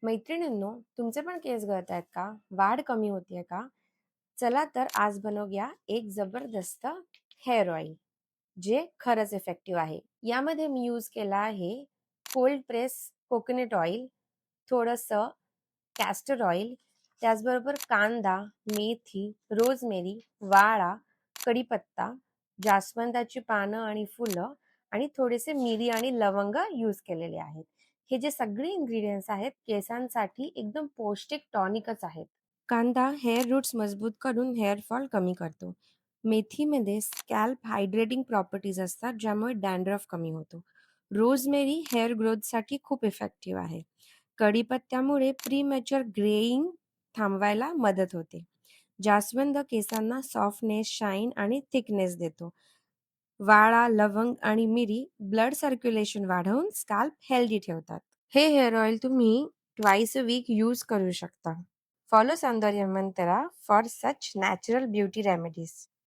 मैत्रिणींनो, तुमचे पण केस गळत आहेत का? वाढ कमी होतीये का? चला तर आज बनवूया एक जबरदस्त हेअर ऑइल, जे खरंच इफेक्टिव्ह आहे. यामध्ये मी यूज केला आहे कोल्ड प्रेस कोकोनट ऑइल, थोडंसं कॅस्टर ऑइल, त्याचबरोबर कांदा, मेथी, रोजमेरी, वाळा, कढीपत्ता, जास्वंदाची पानं आणि फुलं आणि थोडेसे मिरी आणि लवंग यूज केलेले आहेत. हे जे सगळे इन्ग्रेडियंट्स आहेत केसांसाठी एकदम पौष्टिक टॉनिकच आहेत. कांदा हेअर रूट्स मजबूत करून हेअर फॉल कमी करतो. मेथीमध्ये स्कॅल्प हायड्रेटिंग प्रॉपर्टीज असतात ज्यामुळे डॅन्ड्रफ कमी होतो. रोजमेरी हेअर ग्रोथसाठी खूप इफेक्टिव्ह आहे. कढीपत्त्यामुळे प्रीमॅच्युअर ग्रेइंग थांबवायला मदत होते. जास्वंद केसांना सॉफ्टनेस, शाईन आणि थिकनेस देतो. वाळा, लवंग आणि मिरी ब्लड सर्क्युलेशन वाढवून स्कॅल्प हेल्दी ठेवतात. हे हेअर ऑइल तुम्ही ट्वाइस अ वीक यूज करू शकता. Follow Saundarya Mantra for such natural beauty remedies.